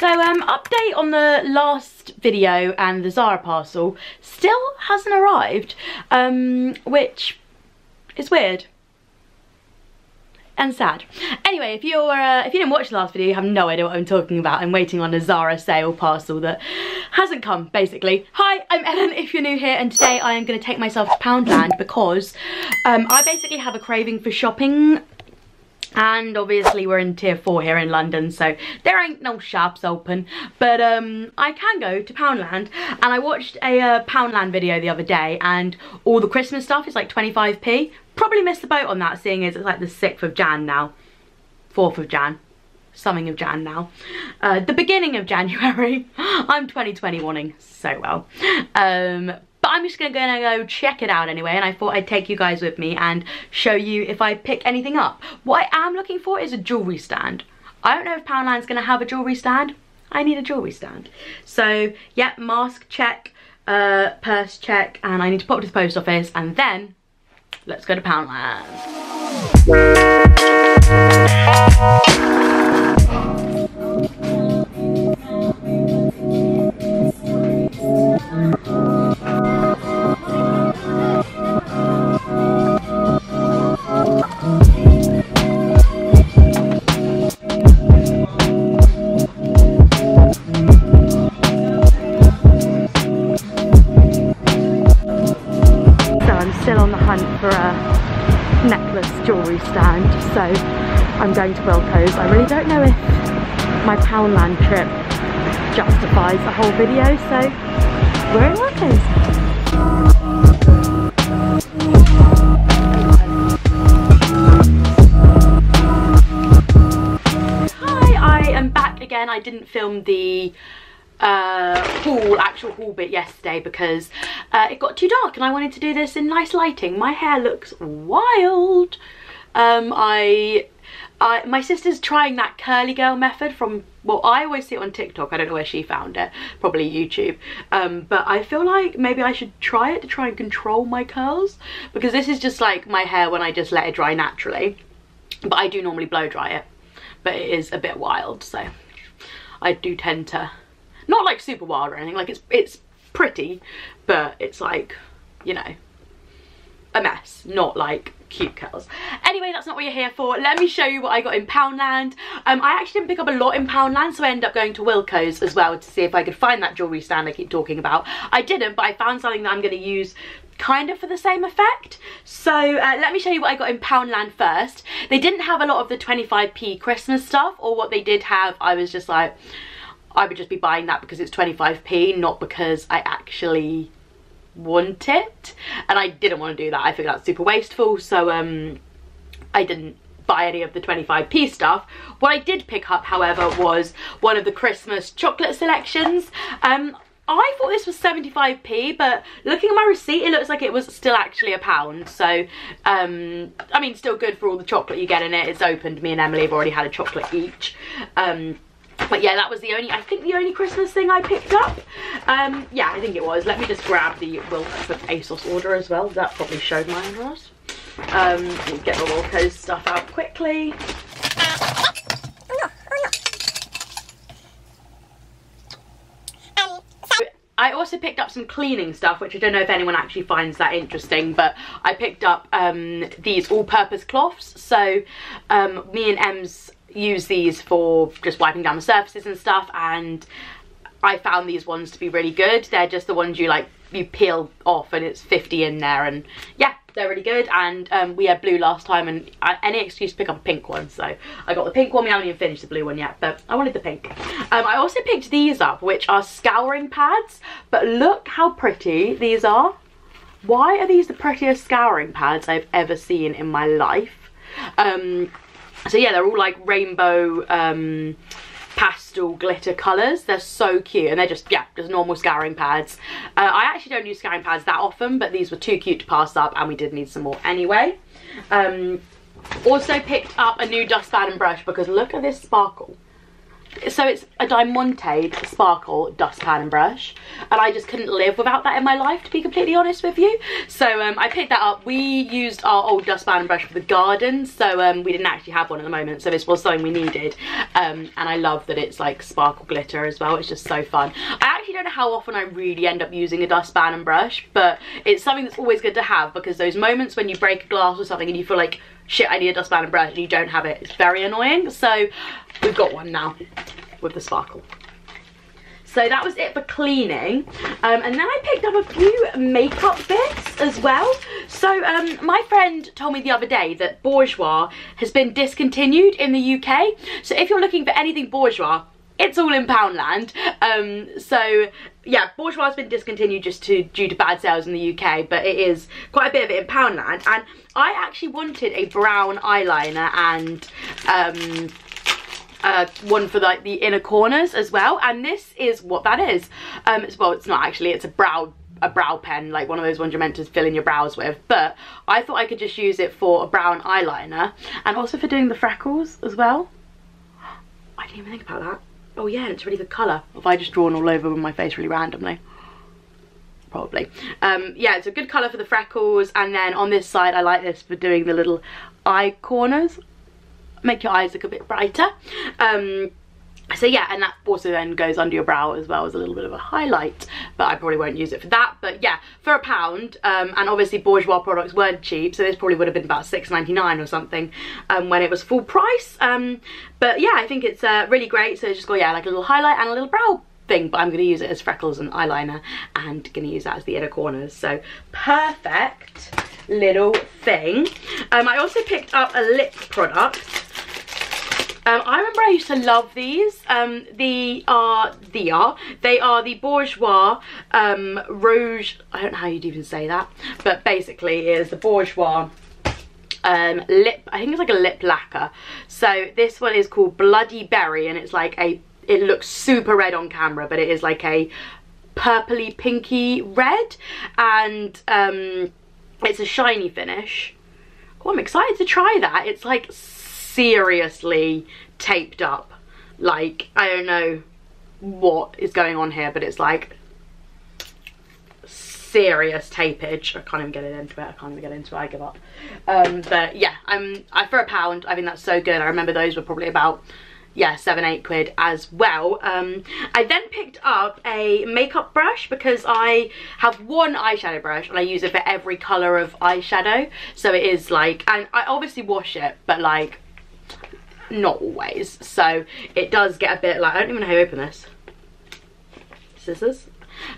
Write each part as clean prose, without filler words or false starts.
So update on the last video and the Zara parcel still hasn't arrived, which is weird and sad. Anyway, if you didn't watch the last video, you have no idea what I'm talking about. I'm waiting on a Zara sale parcel that hasn't come, basically. Hi, I'm Ellen if you're new here, and today I am going to take myself to Poundland because I basically have a craving for shopping. And obviously we're in tier 4 here in London, so there ain't no shops open. But I can go to Poundland, and I watched a Poundland video the other day, and all the Christmas stuff is like 25p. Probably missed the boat on that, seeing as it's like the 6th of Jan now. 4th of Jan. Something of Jan now. The beginning of January. I'm 2021ing so well. But I'm just gonna go check it out anyway, and I thought I'd take you guys with me and show you if I pick anything up. What I am looking for is a jewellery stand. I don't know if Poundland's gonna have a jewellery stand. I need a jewellery stand. So yeah, mask check, purse check, and I need to pop to the post office, and then let's go to Poundland. Still on the hunt for a necklace jewellery stand, so I'm going to Wilkos. I really don't know if my Poundland trip justifies the whole video, so we're in Wilkos. Hi, I am back again. I didn't film the actual haul bit yesterday because it got too dark and I wanted to do this in nice lighting. My hair looks wild. My sister's trying that curly girl method from, well, I always see it on TikTok. I don't know where she found it, probably YouTube. But I feel like maybe I should try it to try and control my curls, because this is just like my hair when I just let it dry naturally, but I do normally blow dry it, but it is a bit wild, so I do tend to, not like super wild or anything, like it's pretty, but it's like, you know, a mess, not like cute curls. Anyway, that's not what you're here for. Let me show you what I got in Poundland. I actually didn't pick up a lot in Poundland, so I ended up going to Wilkos as well to see if I could find that jewellery stand I keep talking about. I didn't, but I found something that I'm going to use kind of for the same effect. So let me show you what I got in Poundland first. They didn't have a lot of the 25p Christmas stuff, or what they did have, I was just like, I would just be buying that because it's 25p, not because I actually want it. And I didn't want to do that. I think that's super wasteful, so I didn't buy any of the 25p stuff. What I did pick up, however, was one of the Christmas chocolate selections. I thought this was 75p, but looking at my receipt, it looks like it was still actually £1. So, I mean, still good for all the chocolate you get in it. It's opened. Me and Emily have already had a chocolate each. But yeah, that was the only, I think the only Christmas thing I picked up. Yeah, I think it was. Let me just grab the Wilkos ASOS order as well. That probably showed my address. Get the Wilkos stuff out quickly. I also picked up some cleaning stuff, which I don't know if anyone actually finds that interesting, but I picked up these all-purpose cloths. So me and Ems use these for just wiping down the surfaces and stuff, and I found these ones to be really good. They're just the ones you peel off, and it's 50 in there, and yeah, they're really good. And we had blue last time, and any excuse to pick up a pink one, so I got the pink one. We haven't even finished the blue one yet, but I wanted the pink. I also picked these up, which are scouring pads, but look how pretty these are. Why are these the prettiest scouring pads I've ever seen in my life? So yeah, they're all like rainbow pastel glitter colours. They're so cute, and they're just, yeah, just normal scouring pads. I actually don't use scouring pads that often, but these were too cute to pass up, and we did need some more anyway. Also picked up a new dustpan and brush, because look at this sparkle. It's So it's a Diamante Sparkle dustpan and brush, and I just couldn't live without that in my life, to be completely honest with you. So I picked that up. We used our old dustpan and brush for the garden, so we didn't actually have one at the moment, so this was something we needed. And I love that it's like sparkle glitter as well. It's just so fun. I actually don't know how often I really end up using a dustpan and brush, but it's something that's always good to have, because those moments when you break a glass or something and you feel like, shit, I need a dustpan and brush, and you don't have it, it's very annoying. So we've got one now with the sparkle. So that was it for cleaning, and then I picked up a few makeup bits as well. So my friend told me the other day that Bourjois has been discontinued in the UK. So if you're looking for anything Bourjois, it's all in Poundland. So yeah, Bourjois has been discontinued just due to bad sales in the UK, but it is quite a bit of it in Poundland. And I actually wanted a brown eyeliner and one for like the inner corners as well, and this is what that is. Well, it's not actually, it's a brow pen, like one of those ones you're meant to fill in your brows with, but I thought I could just use it for a brown eyeliner and also for doing the freckles as well. I didn't even think about that. Oh yeah, it's a really good colour. Have I just drawn all over my face really randomly? Probably. Yeah, it's a good colour for the freckles, and then on this side I like this for doing the little eye corners. Make your eyes look a bit brighter. So yeah, and that also then goes under your brow as well as a little bit of a highlight, but I probably won't use it for that. But yeah, for £1, and obviously Bourjois products weren't cheap, so this probably would have been about £6.99 or something when it was full price. But yeah, I think it's really great. So it's just got, yeah, like a little highlight and a little brow thing, but I'm going to use it as freckles and eyeliner, and going to use that as the inner corners. So perfect little thing. I also picked up a lip product. I remember I used to love these. They are the Bourjois Rouge, I don't know how you'd even say that, but basically it is the Bourjois lip, I think it's like a lip lacquer. So this one is called Bloody Berry, and it's like it looks super red on camera, but it is like a purpley pinky red, and it's a shiny finish. Oh, I'm excited to try that. It's like seriously taped up, like I don't know what is going on here, but it's like serious tapage. I can't even get it into it. I give up. But yeah, for £1, I think that's so good. I remember those were probably about, yeah, £7-8 as well. I then picked up a makeup brush, because I have one eyeshadow brush and I use it for every colour of eyeshadow. So it is like, and I obviously wash it, but like not always, so it does get a bit like, I don't even know how to open this, scissors.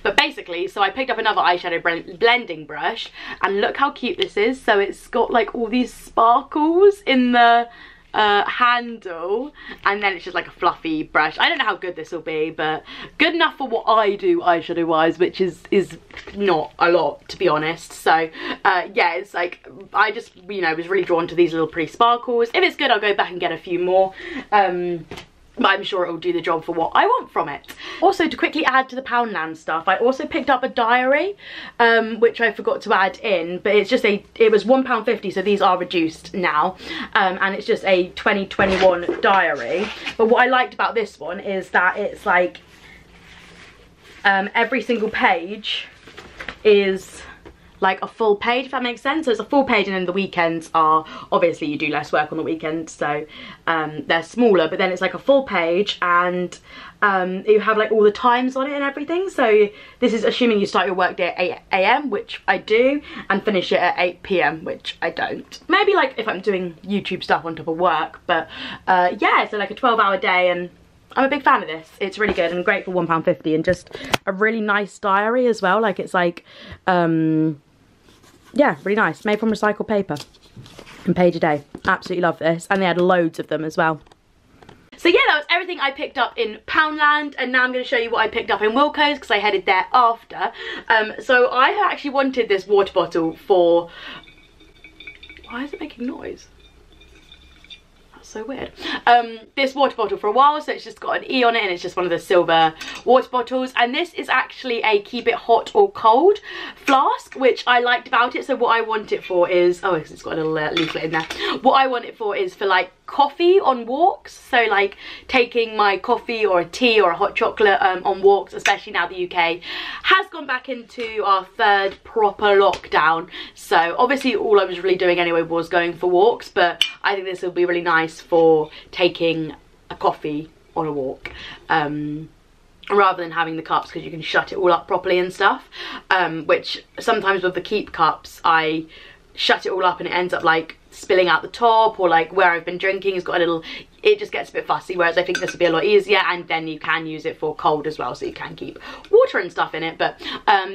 But basically, so I picked up another eyeshadow blending brush, and look how cute this is. So it's got like all these sparkles in the handle, and then it's just like a fluffy brush. I don't know how good this will be, but good enough for what I do eyeshadow wise, which is not a lot, to be honest. So yeah, it's like, I just, you know, was really drawn to these little pretty sparkles. If it's good, I'll go back and get a few more. But I'm sure it will do the job for what I want from it. Also, to quickly add to the Poundland stuff, I also picked up a diary, which I forgot to add in, but it's just it was £1.50, so these are reduced now, and it's just a 2021 diary. But what I liked about this one is that it's like, every single page is like a full page, if that makes sense. So it's a full page, and then the weekends are, obviously you do less work on the weekends, so they're smaller, but then it's like a full page, and you have like all the times on it and everything. So this is assuming you start your work day at 8 AM, which I do, and finish it at 8 PM, which I don't. Maybe like if I'm doing YouTube stuff on top of work, but yeah, so like a 12-hour day, and I'm a big fan of this. It's really good and great for £1.50, and just a really nice diary as well. Like it's like, yeah, really nice. Made from recycled paper and page a day. Absolutely love this. And they had loads of them as well. So yeah, that was everything I picked up in Poundland, and now I'm going to show you what I picked up in Wilkos, because I headed there after. So I actually wanted this water bottle for... Why is it making noise? So weird. This water bottle for a while, so it's just got an E on it, and it's just one of the silver water bottles, and this is actually a keep it hot or cold flask, which I liked about it. So what I want it for is, oh, it's got a little leaflet in there. What I want it for is for like coffee on walks, so like taking my coffee or a tea or a hot chocolate on walks, especially now the UK has gone back into our third proper lockdown. So obviously all I was really doing anyway was going for walks, but I think this will be really nice for taking a coffee on a walk, rather than having the cups, because you can shut it all up properly and stuff, which sometimes with the Keep cups I shut it all up and it ends up like spilling out the top, or like where I've been drinking has got a little, it just gets a bit fussy, whereas I think this would be a lot easier, and then you can use it for cold as well, so you can keep water and stuff in it. But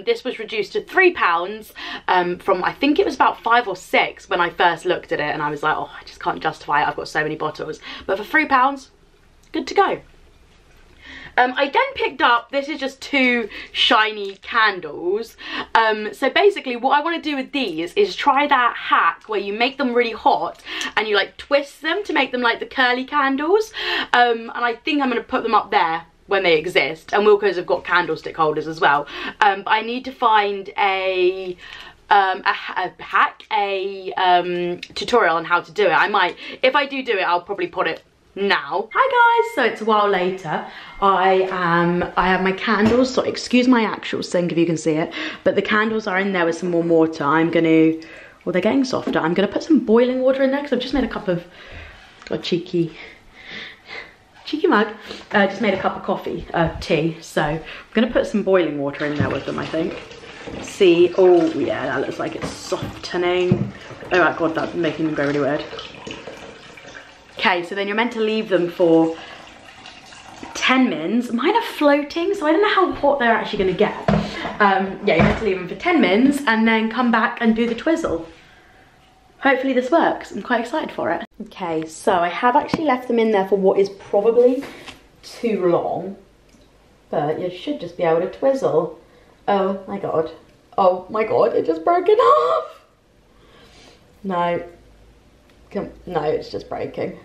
this was reduced to £3 from, I think it was about 5 or 6 when I first looked at it, and I was like, oh, I just can't justify it, I've got so many bottles. But for £3, good to go. I then picked up, this is just 2 shiny candles. So basically what I want to do with these is try that hack where you make them really hot and you like twist them to make them like the curly candles. And I think I'm going to put them up there when they exist. And Wilkos have got candlestick holders as well. But I need to find a tutorial on how to do it. I might, if I do it, I'll probably put it now. Hi guys, so it's a while later. I have my candles, so excuse my actual sink if you can see it, but the candles are in there with some more water. I'm gonna, well, they're getting softer. I'm gonna put some boiling water in there because I've just made a cup of, got a cheeky mug, just made a cup of coffee, tea, so I'm gonna put some boiling water in there with them, I think. See, oh yeah, that looks like it's softening. Oh my god, that's making them go really weird. Okay, so then you're meant to leave them for 10 mins. Mine are floating, so I don't know how hot they're actually going to get. Yeah, you're meant to leave them for 10 mins and then come back and do the twizzle. Hopefully this works. I'm quite excited for it. Okay, so I have actually left them in there for what is probably too long, but you should just be able to twizzle. Oh my god. Oh my god, it just broke in half. No. No, it's just breaking.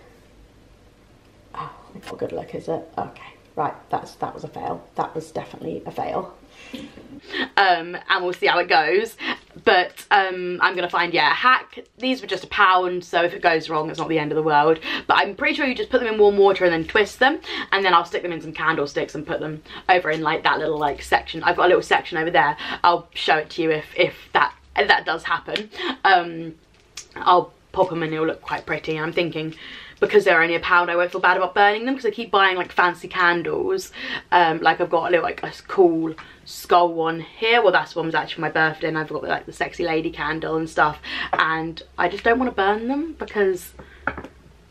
Oh, not good luck, is it? Okay, right, that was a fail. That was definitely a fail. And we'll see how it goes. But I'm gonna find, yeah, a hack. These were just £1, so if it goes wrong, it's not the end of the world. But I'm pretty sure you just put them in warm water and then twist them, and then I'll stick them in some candlesticks and put them over in like that little like section. I've got a little section over there. I'll show it to you if that does happen. I'll pop them and it'll look quite pretty. And I'm thinking, because they're only £1, I won't feel bad about burning them, because I keep buying like fancy candles. Like I've got a little like a cool skull one here. Well, that's one was actually my birthday, and I've got like the sexy lady candle and stuff, and I just don't want to burn them because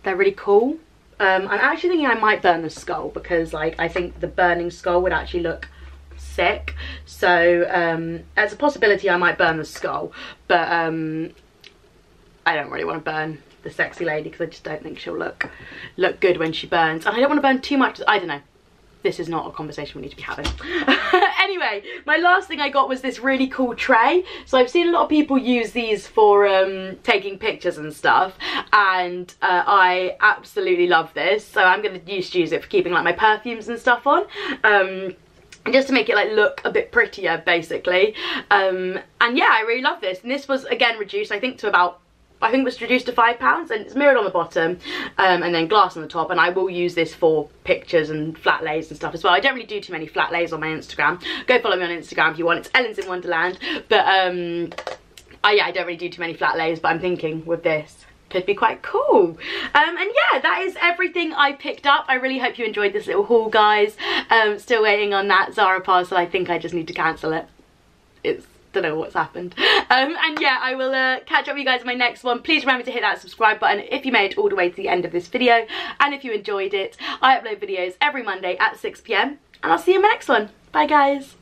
they're really cool. I'm actually thinking I might burn the skull, because like I think the burning skull would actually look sick. So as a possibility I might burn the skull, but I don't really want to burn the sexy lady because I just don't think she'll look good when she burns, and I don't want to burn too much. I don't know, this is not a conversation we need to be having. Anyway, my last thing I got was this really cool tray. So I've seen a lot of people use these for taking pictures and stuff, and I absolutely love this. So I'm going to use it for keeping like my perfumes and stuff on. Just to make it like look a bit prettier basically. And yeah, I really love this, and this was again reduced, I think, to about, I think it was reduced to £5, and it's mirrored on the bottom, and then glass on the top, and I will use this for pictures and flat lays and stuff as well. I don't really do too many flat lays on my Instagram. Go follow me on Instagram if you want. It's Ellen's in Wonderland. But yeah, I don't really do too many flat lays, but I'm thinking with this could be quite cool. And yeah, that is everything I picked up. I really hope you enjoyed this little haul, guys. Still waiting on that Zara parcel. I think I just need to cancel it. Don't know what's happened. And yeah, I will catch up with you guys in my next one. Please remember to hit that subscribe button if you made it all the way to the end of this video, and if you enjoyed it. I upload videos every Monday at 6 PM, and I'll see you in my next one. Bye guys.